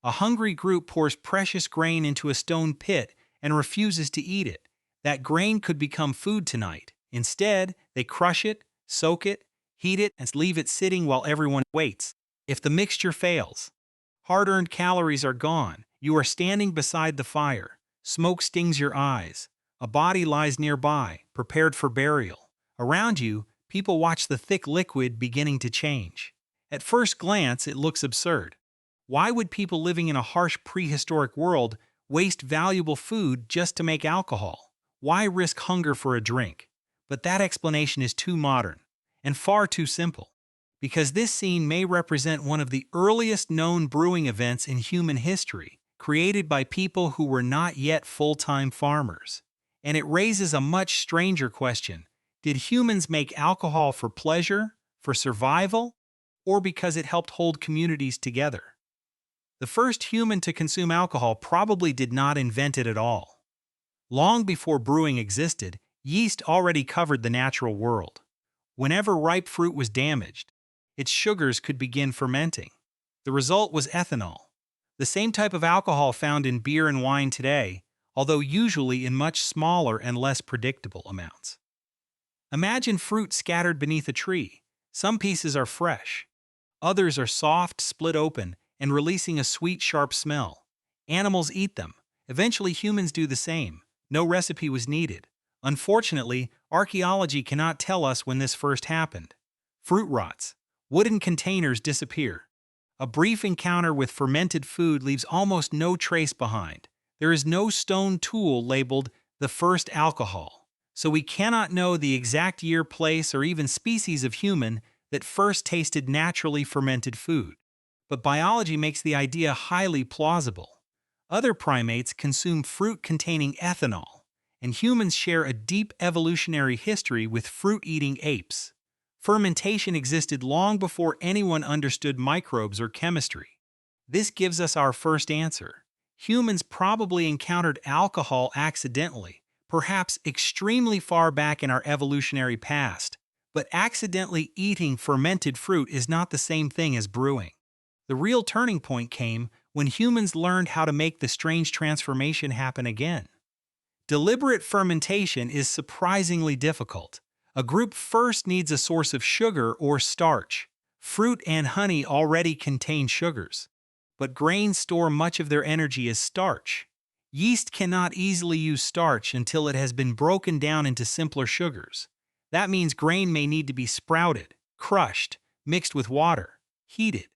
A hungry group pours precious grain into a stone pit and refuses to eat it. That grain could become food tonight. Instead, they crush it, soak it, heat it, and leave it sitting while everyone waits. If the mixture fails, hard-earned calories are gone. You are standing beside the fire. Smoke stings your eyes. A body lies nearby, prepared for burial. Around you, people watch the thick liquid beginning to change. At first glance, it looks absurd. Why would people living in a harsh prehistoric world waste valuable food just to make alcohol? Why risk hunger for a drink? But that explanation is too modern and far too simple, because this scene may represent one of the earliest known brewing events in human history, created by people who were not yet full-time farmers. And it raises a much stranger question. Did humans make alcohol for pleasure, for survival, or because it helped hold communities together? The first human to consume alcohol probably did not invent it at all. Long before brewing existed, yeast already covered the natural world. Whenever ripe fruit was damaged, its sugars could begin fermenting. The result was ethanol, the same type of alcohol found in beer and wine today, although usually in much smaller and less predictable amounts. Imagine fruit scattered beneath a tree. Some pieces are fresh. Others are soft, split open, and releasing a sweet, sharp smell. Animals eat them. Eventually humans do the same. No recipe was needed. Unfortunately, archaeology cannot tell us when this first happened. Fruit rots. Wooden containers disappear. A brief encounter with fermented food leaves almost no trace behind. There is no stone tool labeled the first alcohol, so we cannot know the exact year, place, or even species of human that first tasted naturally fermented food. But biology makes the idea highly plausible. Other primates consume fruit containing ethanol, and humans share a deep evolutionary history with fruit-eating apes. Fermentation existed long before anyone understood microbes or chemistry. This gives us our first answer. Humans probably encountered alcohol accidentally, perhaps extremely far back in our evolutionary past. But accidentally eating fermented fruit is not the same thing as brewing. The real turning point came when humans learned how to make the strange transformation happen again. Deliberate fermentation is surprisingly difficult. A group first needs a source of sugar or starch. Fruit and honey already contain sugars, but grains store much of their energy as starch. Yeast cannot easily use starch until it has been broken down into simpler sugars. That means grain may need to be sprouted, crushed, mixed with water, heated,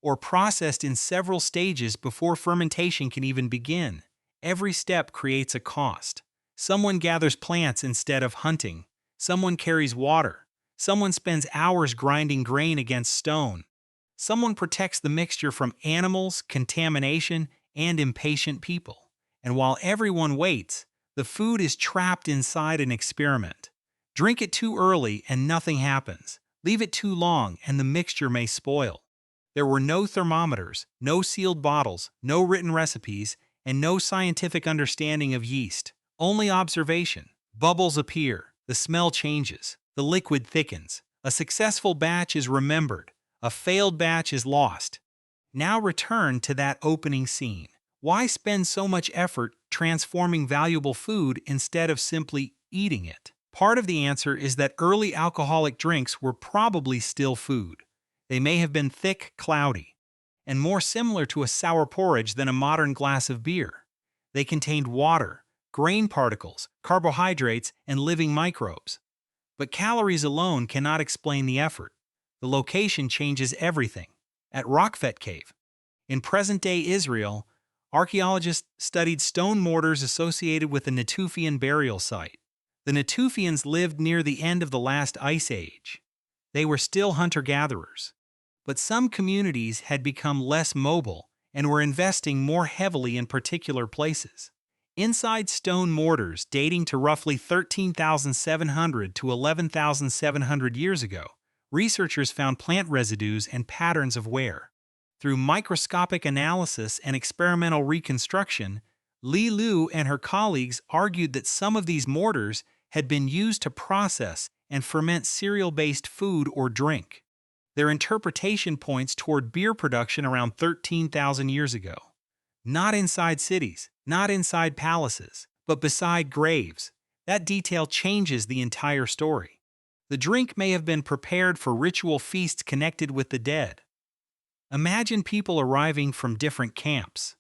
or processed in several stages before fermentation can even begin. Every step creates a cost. Someone gathers plants instead of hunting. Someone carries water. Someone spends hours grinding grain against stone. Someone protects the mixture from animals, contamination, and impatient people. And while everyone waits, the food is trapped inside an experiment. Drink it too early and nothing happens. Leave it too long and the mixture may spoil. There were no thermometers, no sealed bottles, no written recipes, and no scientific understanding of yeast. Only observation. Bubbles appear. The smell changes. The liquid thickens. A successful batch is remembered. A failed batch is lost. Now return to that opening scene. Why spend so much effort transforming valuable food instead of simply eating it? Part of the answer is that early alcoholic drinks were probably still food. They may have been thick, cloudy, and more similar to a sour porridge than a modern glass of beer. They contained water, grain particles, carbohydrates, and living microbes. But calories alone cannot explain the effort. The location changes everything. At Raqefet Cave, in present-day Israel, archaeologists studied stone mortars associated with the Natufian burial site. The Natufians lived near the end of the last ice age. They were still hunter-gatherers. But some communities had become less mobile and were investing more heavily in particular places. Inside stone mortars dating to roughly 13,700 to 11,700 years ago, researchers found plant residues and patterns of wear. Through microscopic analysis and experimental reconstruction, Li Lu and her colleagues argued that some of these mortars had been used to process and ferment cereal-based food or drink. Their interpretation points toward beer production around 13,000 years ago. Not inside cities, not inside palaces, but beside graves. That detail changes the entire story. The drink may have been prepared for ritual feasts connected with the dead. Imagine people arriving from different camps.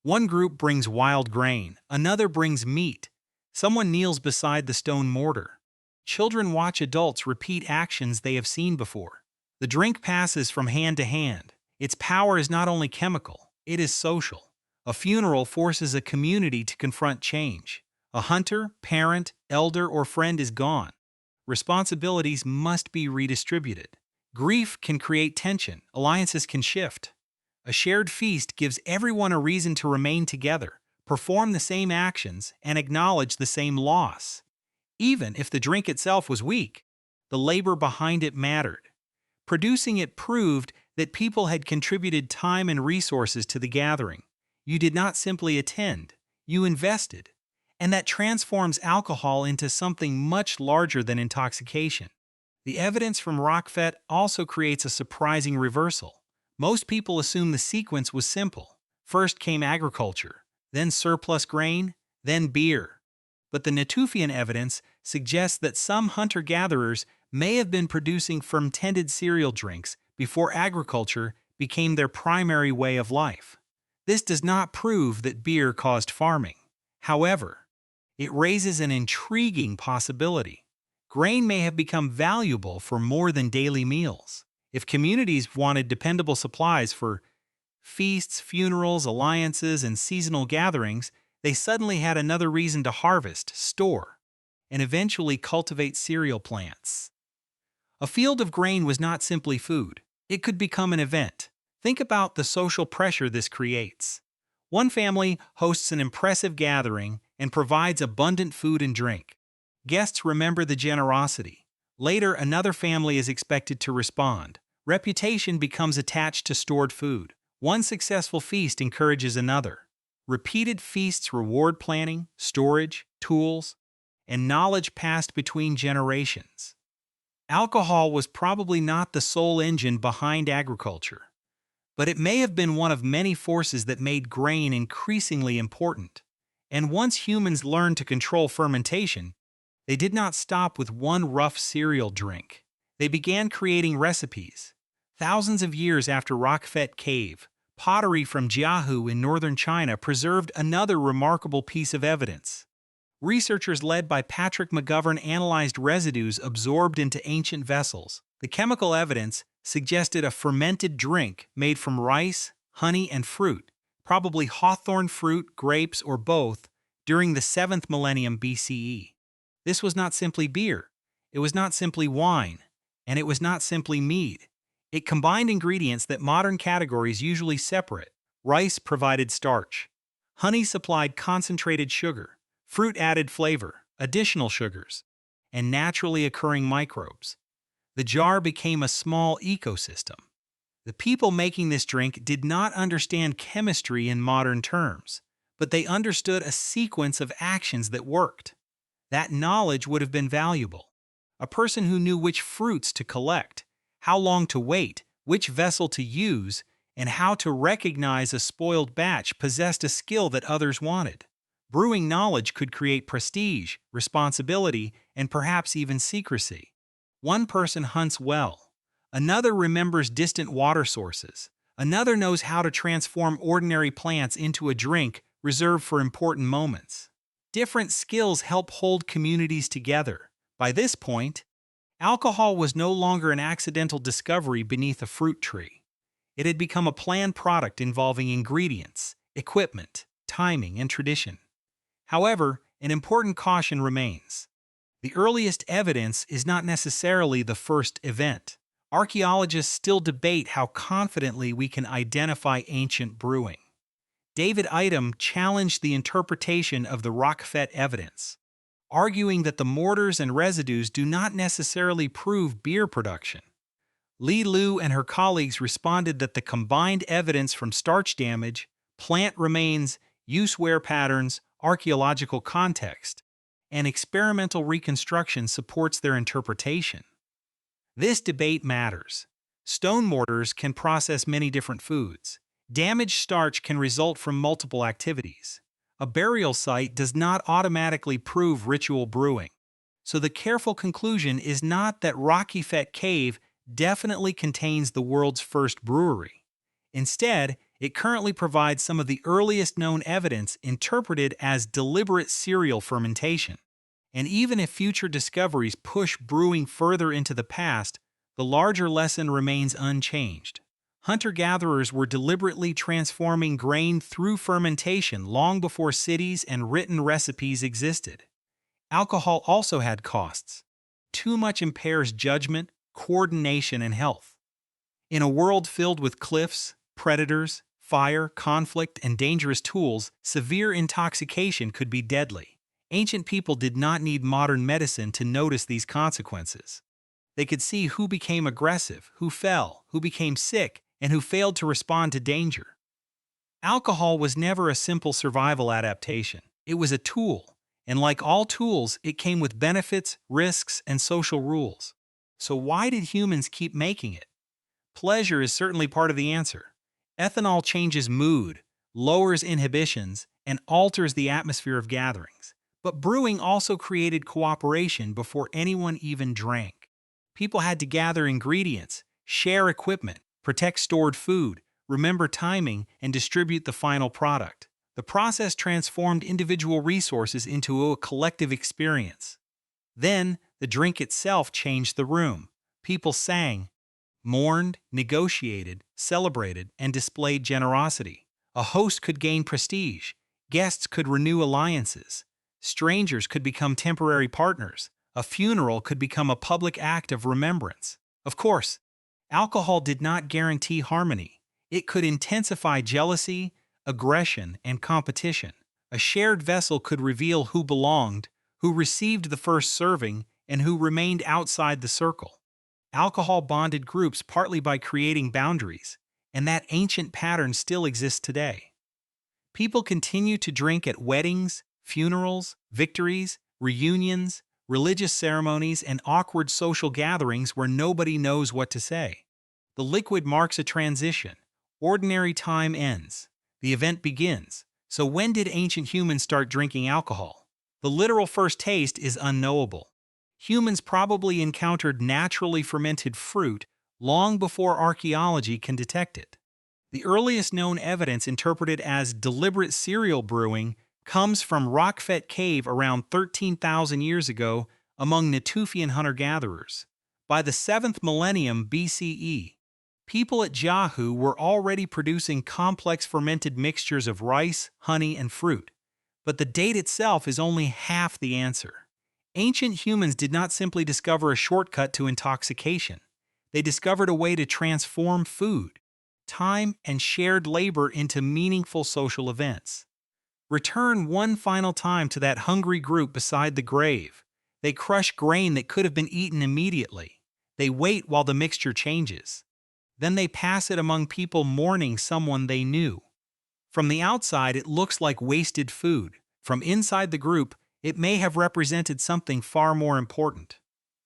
One group brings wild grain, another brings meat. Someone kneels beside the stone mortar. Children watch adults repeat actions they have seen before. The drink passes from hand to hand. Its power is not only chemical, it is social. A funeral forces a community to confront change. A hunter, parent, elder, or friend is gone. Responsibilities must be redistributed. Grief can create tension, alliances can shift. A shared feast gives everyone a reason to remain together, perform the same actions, and acknowledge the same loss. Even if the drink itself was weak, the labor behind it mattered. Producing it proved that people had contributed time and resources to the gathering. You did not simply attend, you invested. And that transforms alcohol into something much larger than intoxication. The evidence from Raqefet also creates a surprising reversal. Most people assume the sequence was simple. First came agriculture, then surplus grain, then beer. But the Natufian evidence suggests that some hunter-gatherers may have been producing fermented cereal drinks before agriculture became their primary way of life. This does not prove that beer caused farming. However, it raises an intriguing possibility. Grain may have become valuable for more than daily meals. If communities wanted dependable supplies for feasts, funerals, alliances, and seasonal gatherings, they suddenly had another reason to harvest, store, and eventually cultivate cereal plants. A field of grain was not simply food. It could become an event. Think about the social pressure this creates. One family hosts an impressive gathering and provides abundant food and drink. Guests remember the generosity. Later, another family is expected to respond. Reputation becomes attached to stored food. One successful feast encourages another. Repeated feasts reward planning, storage, tools, and knowledge passed between generations. Alcohol was probably not the sole engine behind agriculture, but it may have been one of many forces that made grain increasingly important. And once humans learned to control fermentation, they did not stop with one rough cereal drink. They began creating recipes. Thousands of years after Raqefet Cave, pottery from Jiahu in northern China preserved another remarkable piece of evidence. Researchers led by Patrick McGovern analyzed residues absorbed into ancient vessels. The chemical evidence suggested a fermented drink made from rice, honey, and fruit, probably hawthorn fruit, grapes, or both, during the 7th millennium BCE. This was not simply beer, it was not simply wine, and it was not simply mead. It combined ingredients that modern categories usually separate. Rice provided starch. Honey supplied concentrated sugar. Fruit added flavor, additional sugars, and naturally occurring microbes. The jar became a small ecosystem. The people making this drink did not understand chemistry in modern terms, but they understood a sequence of actions that worked. That knowledge would have been valuable. A person who knew which fruits to collect, how long to wait, which vessel to use, and how to recognize a spoiled batch possessed a skill that others wanted. Brewing knowledge could create prestige, responsibility, and perhaps even secrecy. One person hunts well. Another remembers distant water sources. Another knows how to transform ordinary plants into a drink reserved for important moments. Different skills help hold communities together. By this point, alcohol was no longer an accidental discovery beneath a fruit tree. It had become a planned product involving ingredients, equipment, timing, and tradition. However, an important caution remains. The earliest evidence is not necessarily the first event. Archaeologists still debate how confidently we can identify ancient brewing. David Item challenged the interpretation of the Raqefet evidence, arguing that the mortars and residues do not necessarily prove beer production. Li Lu and her colleagues responded that the combined evidence from starch damage, plant remains, use wear patterns, archaeological context, and experimental reconstruction supports their interpretation. This debate matters. Stone mortars can process many different foods. Damaged starch can result from multiple activities. A burial site does not automatically prove ritual brewing. So the careful conclusion is not that Raqefet Cave definitely contains the world's first brewery. Instead, it currently provides some of the earliest known evidence interpreted as deliberate serial fermentation. And even if future discoveries push brewing further into the past, the larger lesson remains unchanged. Hunter-gatherers were deliberately transforming grain through fermentation long before cities and written recipes existed. Alcohol also had costs. Too much impairs judgment, coordination, and health. In a world filled with cliffs, predators, fire, conflict, and dangerous tools, severe intoxication could be deadly. Ancient people did not need modern medicine to notice these consequences. They could see who became aggressive, who fell, who became sick, and who failed to respond to danger. Alcohol was never a simple survival adaptation. It was a tool, and like all tools, it came with benefits, risks, and social rules. So why did humans keep making it? Pleasure is certainly part of the answer. Ethanol changes mood, lowers inhibitions, and alters the atmosphere of gatherings. But brewing also created cooperation before anyone even drank. People had to gather ingredients, share equipment, protect stored food, remember timing, and distribute the final product. The process transformed individual resources into a collective experience. Then, the drink itself changed the room. People sang, mourned, negotiated, celebrated, and displayed generosity. A host could gain prestige. Guests could renew alliances. Strangers could become temporary partners. A funeral could become a public act of remembrance. Of course, alcohol did not guarantee harmony. It could intensify jealousy, aggression, and competition. A shared vessel could reveal who belonged, who received the first serving, and who remained outside the circle. Alcohol bonded groups partly by creating boundaries, and that ancient pattern still exists today. People continue to drink at weddings, funerals, victories, reunions, religious ceremonies, and awkward social gatherings where nobody knows what to say. The liquid marks a transition. Ordinary time ends. The event begins. So when did ancient humans start drinking alcohol? The literal first taste is unknowable. Humans probably encountered naturally fermented fruit long before archaeology can detect it. The earliest known evidence interpreted as deliberate serial brewing comes from Raqefet Cave around 13,000 years ago among Natufian hunter-gatherers. By the 7th millennium BCE, people at Jiahu were already producing complex fermented mixtures of rice, honey, and fruit. But the date itself is only half the answer. Ancient humans did not simply discover a shortcut to intoxication. They discovered a way to transform food, time, and shared labor into meaningful social events. Return one final time to that hungry group beside the grave. They crush grain that could have been eaten immediately. They wait while the mixture changes. Then they pass it among people mourning someone they knew. From the outside, it looks like wasted food. From inside the group, it may have represented something far more important.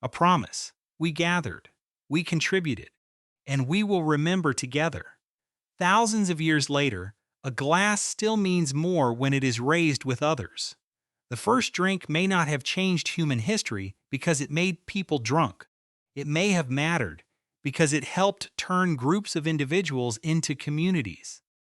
A promise. We gathered. We contributed. And we will remember together. Thousands of years later, a glass still means more when it is raised with others. The first drink may not have changed human history because it made people drunk. It may have mattered because it helped turn groups of individuals into communities.